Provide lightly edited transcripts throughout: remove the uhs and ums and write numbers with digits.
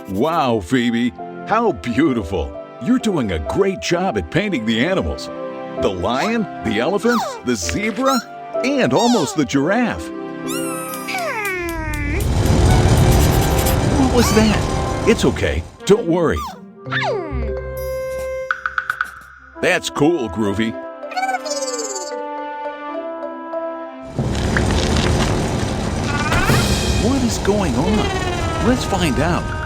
Wow, Phoebe, how beautiful! You're doing a great job at painting the animals. The lion, the elephant, the zebra, and almost the giraffe. What was that? It's okay, don't worry. That's cool, Groovy. What is going on? Let's find out.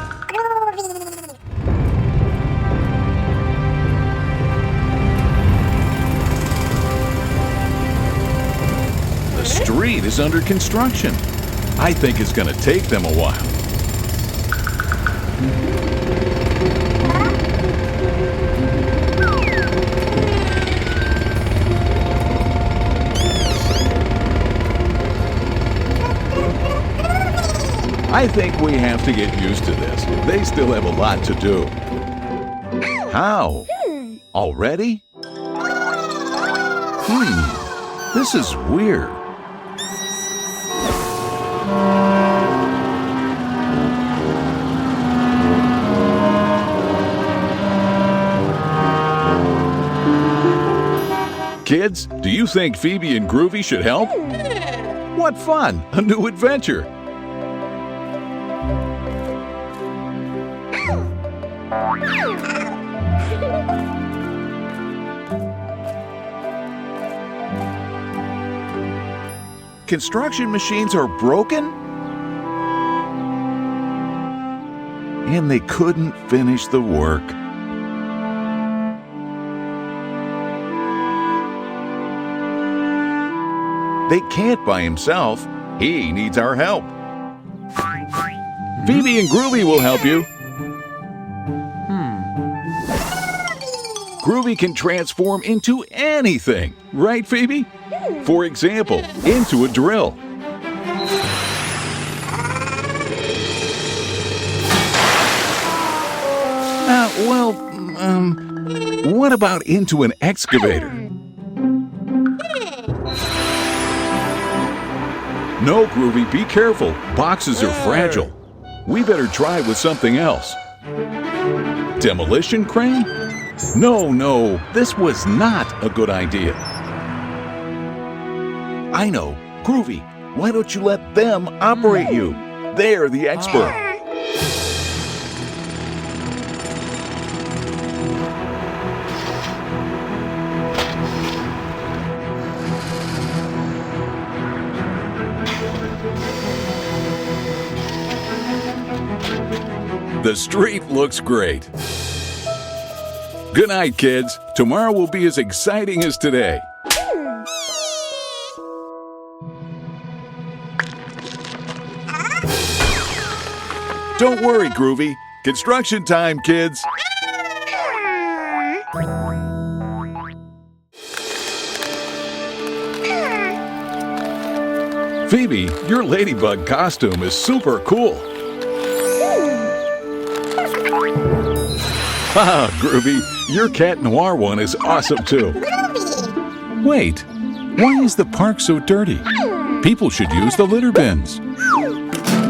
The street is under construction. I think it's going to take them a while. I think we have to get used to this. They still have a lot to do. How? Already? This is weird. Kids, do you think Phoebe and Groovy should help? What fun! A new adventure! Construction machines are broken? And they couldn't finish the work. They can't by himself. He needs our help. Phoebe and Groovy will help you. Groovy can transform into anything, right, Phoebe? For example, into a drill. What about into an excavator? No, Groovy, be careful. Boxes are fragile. We better try with something else. Demolition crane? No, this was not a good idea. I know. Groovy, why don't you let them operate you? They're the expert. The street looks great. Good night, kids. Tomorrow will be as exciting as today. Don't worry, Groovy. Construction time, kids. Phoebe, your ladybug costume is super cool. Haha, Groovy, your Cat Noir one is awesome too. Wait, why is the park so dirty? People should use the litter bins.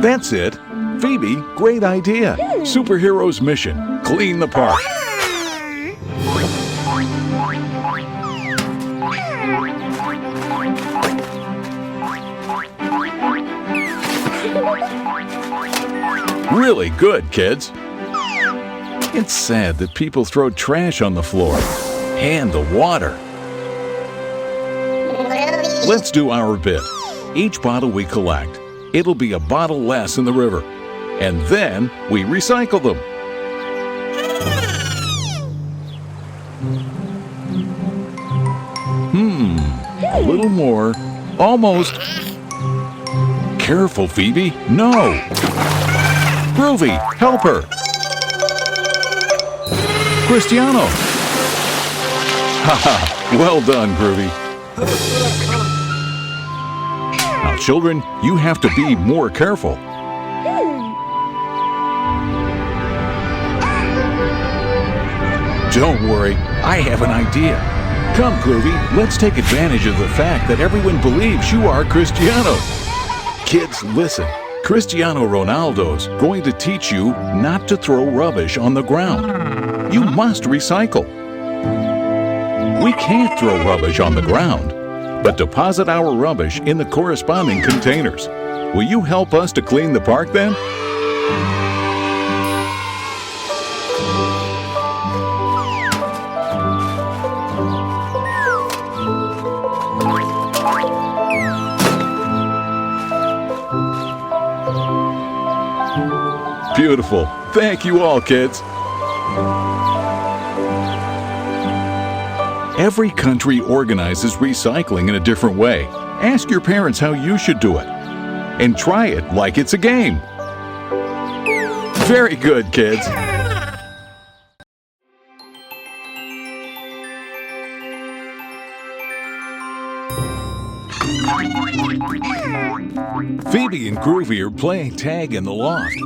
That's it. Phoebe, great idea. Superhero's mission, clean the park. Really good, kids. It's sad that people throw trash on the floor and the water. Let's do our bit. Each bottle we collect, it'll be a bottle less in the river. And then we recycle them. A little more. Almost. Careful, Phoebe. No. Groovy, help her. Cristiano. Haha, well done, Groovy. Now, children, you have to be more careful. Don't worry, I have an idea. Come, Groovy, let's take advantage of the fact that everyone believes you are Cristiano. Kids, listen. Cristiano Ronaldo's going to teach you not to throw rubbish on the ground. You must recycle. We can't throw rubbish on the ground, but deposit our rubbish in the corresponding containers. Will you help us to clean the park then? Beautiful. Thank you all, kids. Every country organizes recycling in a different way. Ask your parents how you should do it. And try it like it's a game. Very good, kids. Phoebe and Groovy are playing tag in the loft.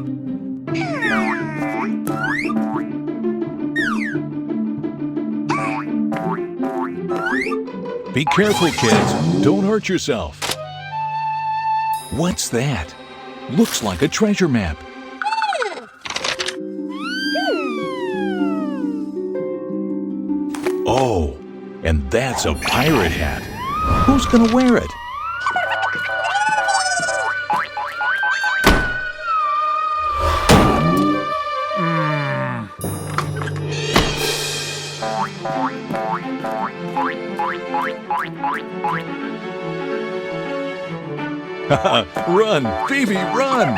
Be careful, kids. Don't hurt yourself. What's that? Looks like a treasure map. Oh, and that's a pirate hat. Who's gonna wear it? Run, Phoebe, run!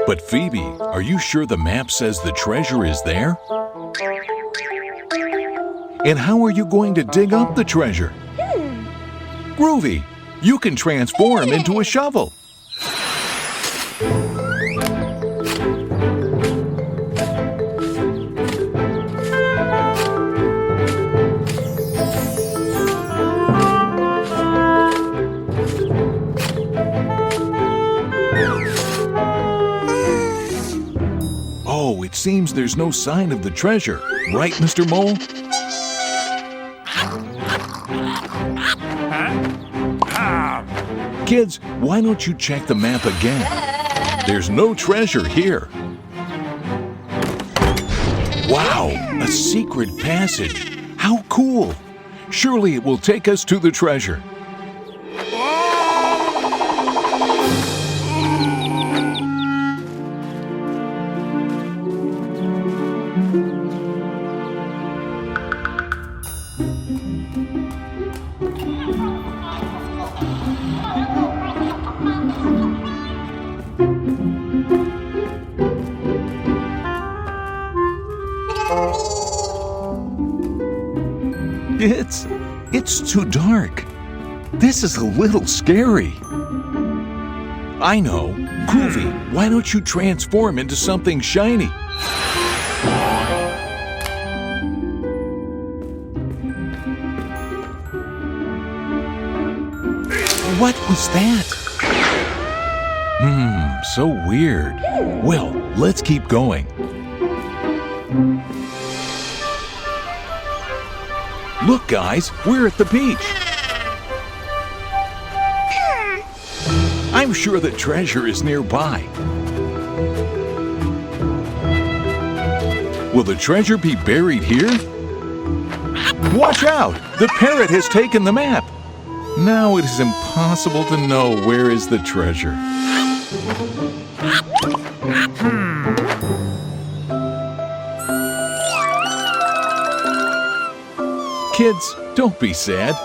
But Phoebe, are you sure the map says the treasure is there? And how are you going to dig up the treasure? Groovy, you can transform into a shovel. Oh, it seems there's no sign of the treasure, right, Mr. Mole? Kids, why don't you check the map again? There's no treasure here. Wow, a secret passage. How cool! Surely it will take us to the treasure. It's too dark. This is a little scary. I know. Groovy, why don't you transform into something shiny? What was that? So weird. Well, let's keep going. Look, guys, we're at the beach. I'm sure the treasure is nearby. Will the treasure be buried here? Watch out! The parrot has taken the map. Now it is impossible to know where is the treasure. Kids, don't be sad.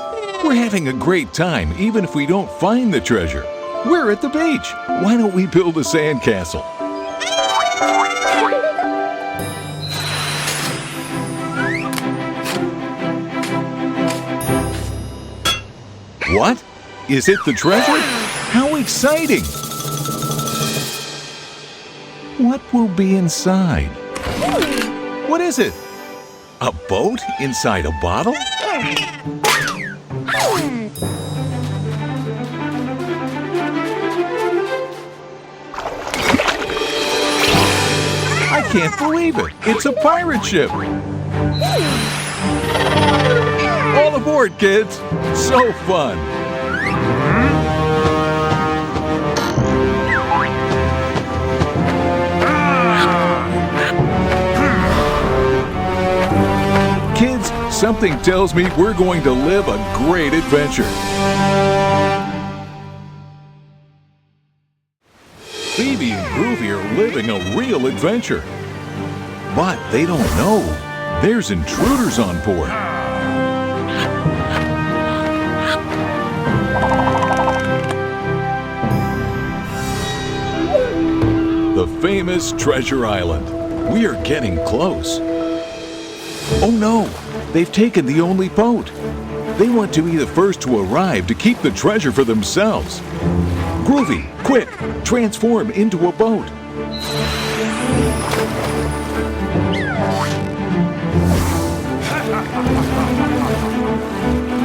We're having a great time even if we don't find the treasure. We're at the beach. Why don't we build a sandcastle? What? Is it the treasure? How exciting! What will be inside? What is it? A boat inside a bottle? can't believe it. It's a pirate ship. All aboard, kids. So fun. Kids, something tells me we're going to live a great adventure. Phoebe and Groovy are living a real adventure. But they don't know there's intruders on board. The famous Treasure Island. We are getting close. Oh no, they've taken the only boat. They want to be the first to arrive to keep the treasure for themselves. Groovy, quick, transform into a boat.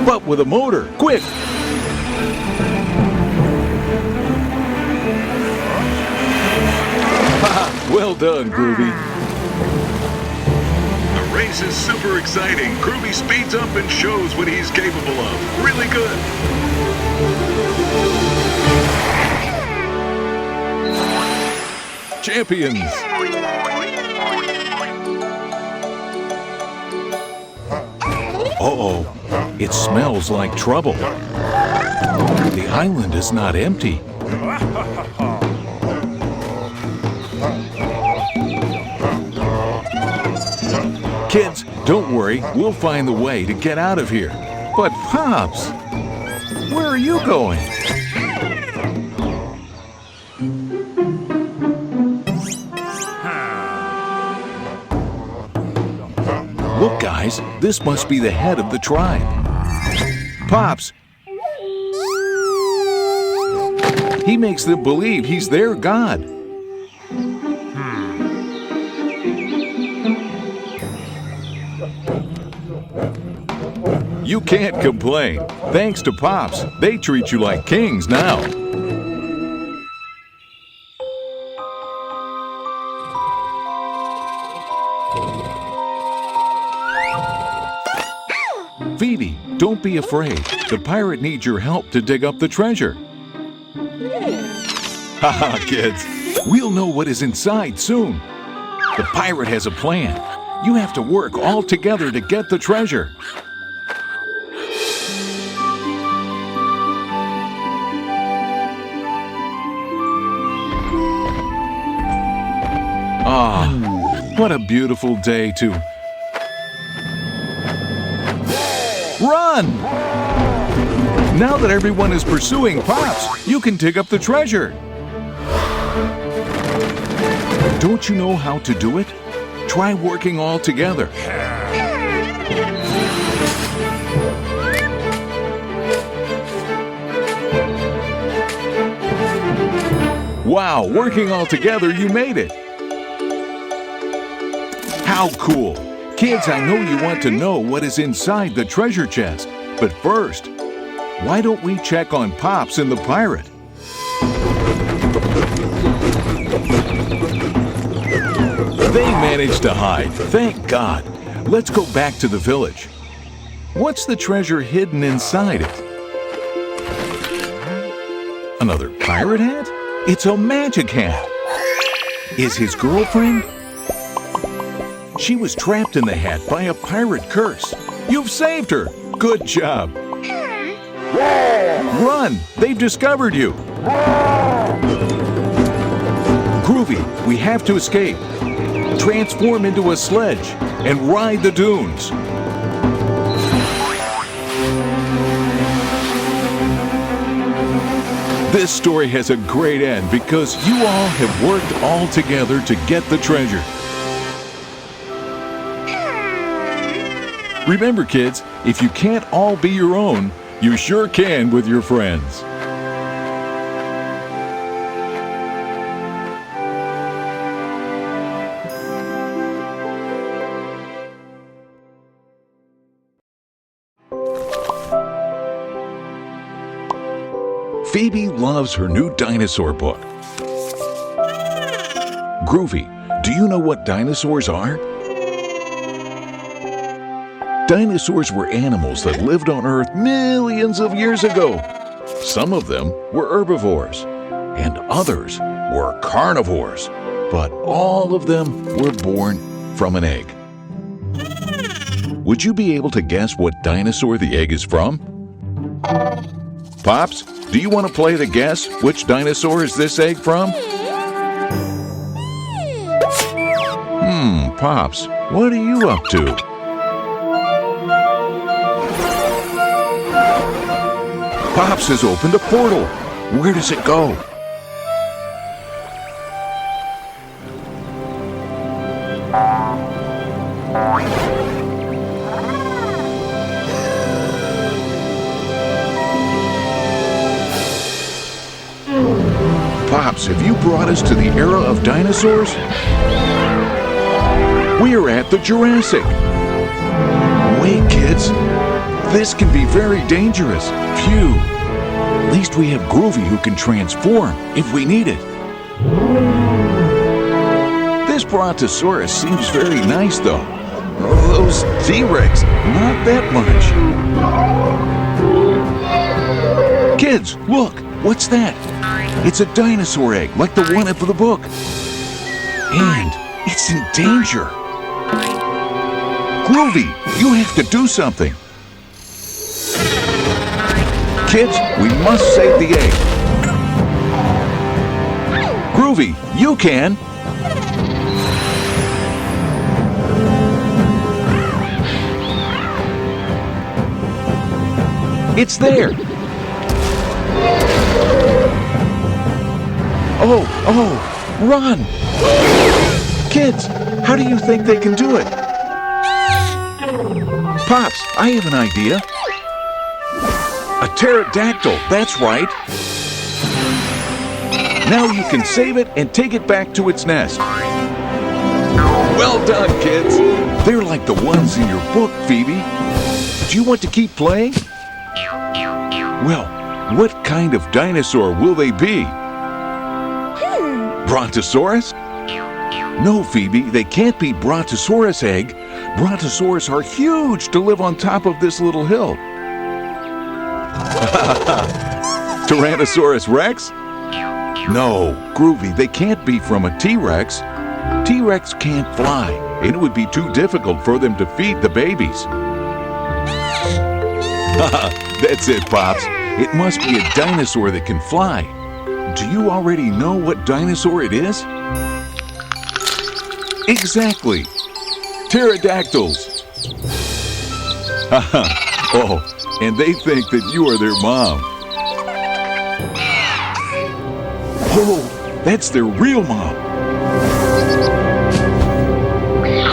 But with a motor, quick! Well done, Groovy. The race is super exciting. Groovy speeds up and shows what he's capable of. Really good. Champions. Uh-oh, it smells like trouble. The island is not empty. Kids, don't worry, we'll find the way to get out of here. But Pops, where are you going? Look, guys, this must be the head of the tribe. Pops, he makes them believe he's their god. You can't complain. Thanks to Pops, they treat you like kings now. Phoebe, don't be afraid. The pirate needs your help to dig up the treasure. Haha, kids. We'll know what is inside soon. The pirate has a plan. You have to work all together to get the treasure. Ah, what a beautiful day to run! Now that everyone is pursuing Pops, you can dig up the treasure. Don't you know how to do it? Try working all together. Wow, working all together, you made it. How cool! Kids, I know you want to know what is inside the treasure chest. But first, why don't we check on Pops and the pirate? They managed to hide, thank God. Let's go back to the village. What's the treasure hidden inside it? Another pirate hat? It's a magic hat. Is his girlfriend? She was trapped in the hat by a pirate curse. You've saved her. Good job. Run! They've discovered you. Groovy, we have to escape. Transform into a sledge and ride the dunes. This story has a great end because you all have worked all together to get the treasure. Remember, kids, if you can't all be your own, you sure can with your friends. Phoebe loves her new dinosaur book. Groovy, Do you know what dinosaurs are? Dinosaurs were animals that lived on Earth millions of years ago. Some of them were herbivores, and others were carnivores, but all of them were born from an egg. Would you be able to guess what dinosaur the egg is from? Pops, do you want to play the guess which dinosaur is this egg from? Pops, what are you up to? Pops has opened a portal. Where does it go? Pops, have you brought us to the era of dinosaurs? We're at the Jurassic. Wait, kids. This can be very dangerous. Phew. At least we have Groovy who can transform if we need it. This Brontosaurus seems very nice, though. Those T-Rex, not that much. Kids, look. What's that? It's a dinosaur egg, like the one in the book. And it's in danger. Groovy, you have to do something. Kids, we must save the egg. Groovy, you can. It's there. Oh, run! Kids, how do you think they can do it? Pops, I have an idea. A pterodactyl, that's right. Now you can save it and take it back to its nest. Well done, kids. They're like the ones in your book, Phoebe. Do you want to keep playing? Well, what kind of dinosaur will they be? Brontosaurus? No, Phoebe, they can't be Brontosaurus egg. Brontosaurus are huge to live on top of this little hill. Tyrannosaurus Rex? No, Groovy, they can't be from a T-Rex. T-Rex can't fly, and it would be too difficult for them to feed the babies. That's it, Pops. It must be a dinosaur that can fly. Do you already know what dinosaur it is? Exactly. Pterodactyls. Oh, and they think that you are their mom. Oh, that's their real mom.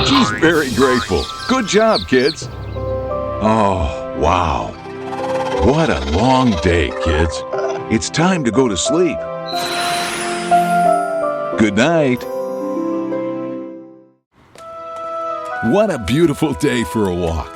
She's very grateful. Good job, kids. Oh, wow. What a long day, kids. It's time to go to sleep. Good night. What a beautiful day for a walk.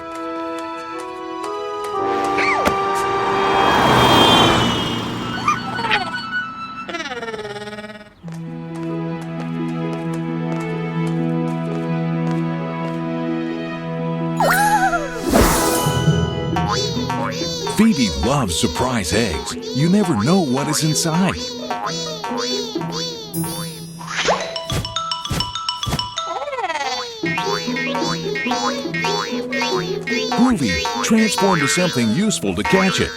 Phoebe loves surprise eggs. You never know what is inside. Groovy, transform to something useful to catch it.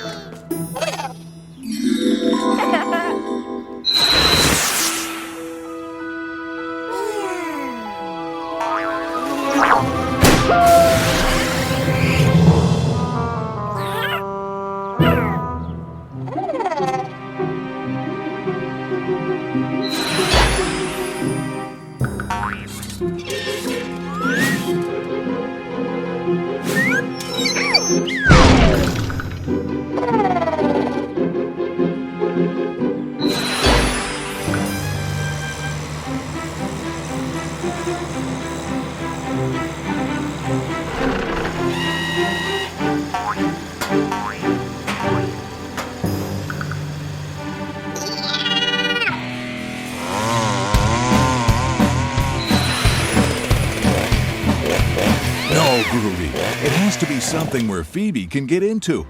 Groovy. It has to be something where Phoebe can get into.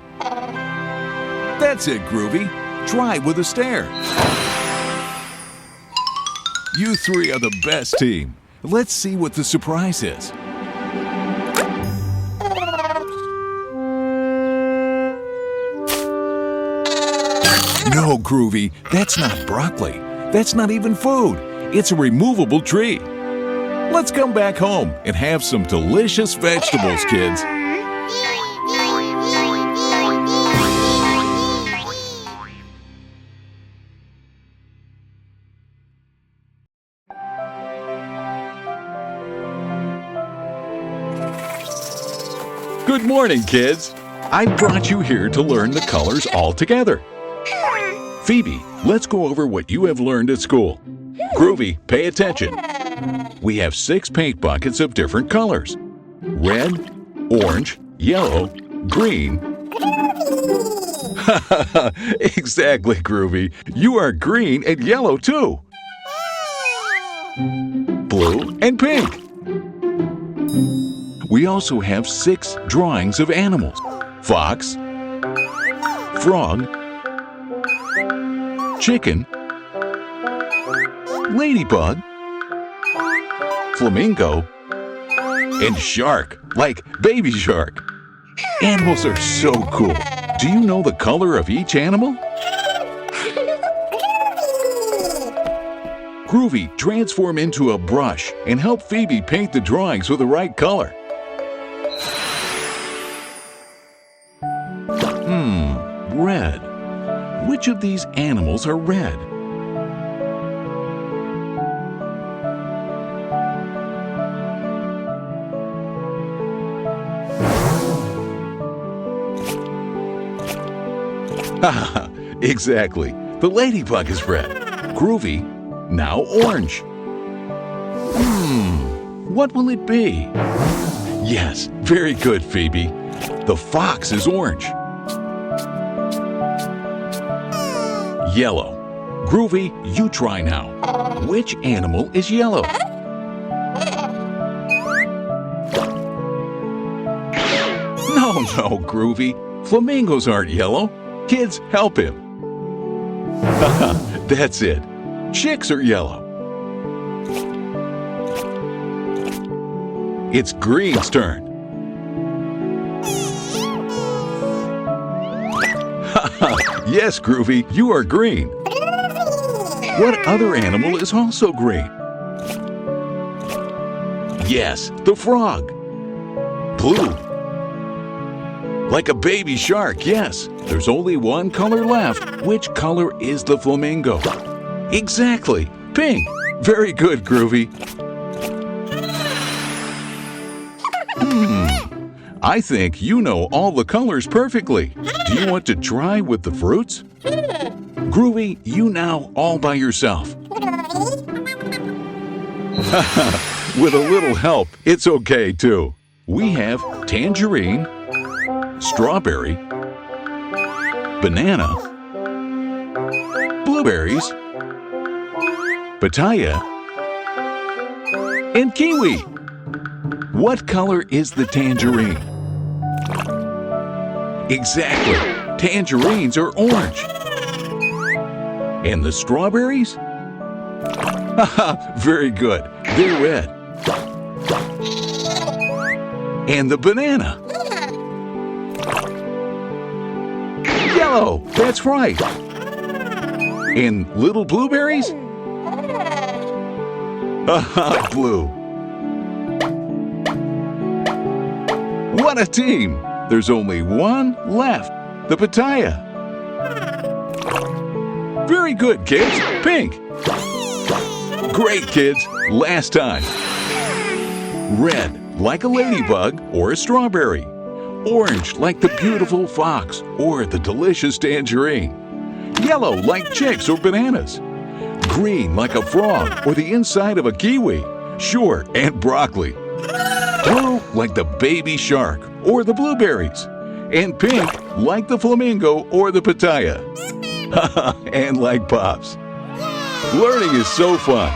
That's it, Groovy. Try with a stair. You three are the best team. Let's see what the surprise is. No, Groovy, that's not broccoli. That's not even food. It's a removable tree. Let's come back home and have some delicious vegetables, kids. Good morning, kids. I brought you here to learn the colors all together. Phoebe, let's go over what you have learned at school. Groovy, pay attention. We have 6 paint buckets of different colors. Red, orange, yellow, green. Exactly, Groovy. You are green and yellow too. Blue and pink. We also have 6 drawings of animals. Fox, frog, chicken, ladybug, flamingo, and shark, like baby shark. Animals are so cool. Do you know the color of each animal? Groovy, transform into a brush and help Phoebe paint the drawings with the right color. Red. Which of these animals are red? Haha, exactly. The ladybug is red. Groovy, now orange. What will it be? Yes, very good, Phoebe. The fox is orange. Yellow. Groovy, you try now. Which animal is yellow? No, Groovy. Flamingos aren't yellow. Kids, help him. That's it. Chicks are yellow. It's Green's turn. Yes, Groovy, you are green. What other animal is also green? Yes, the frog. Blue. Like a baby shark, yes. There's only one color left. Which color is the flamingo? Exactly, pink. Very good, Groovy. I think you know all the colors perfectly. Do you want to try with the fruits? Groovy, you now all by yourself. With a little help, it's okay too. We have tangerine, strawberry, banana, blueberries, pitaya, and kiwi. What color is the tangerine? Exactly. Tangerines are orange. And the strawberries? Haha, very good. They're red. And the banana? Yellow. That's right. And little blueberries? Haha, blue. What a team! There's only one left, the pitaya. Very good, kids. Pink. Great, kids. Last time. Red, like a ladybug or a strawberry. Orange, like the beautiful fox or the delicious tangerine. Yellow, like chicks or bananas. Green, like a frog or the inside of a kiwi. Sure, and broccoli. Blue, like the baby shark or the blueberries. And pink, like the flamingo or the pitaya. And like Pops. Learning is so fun.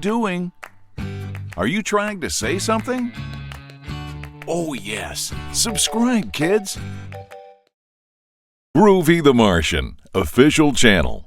doing? Are you trying to say something? Oh yes, subscribe, kids! Groovy the Martian, official channel.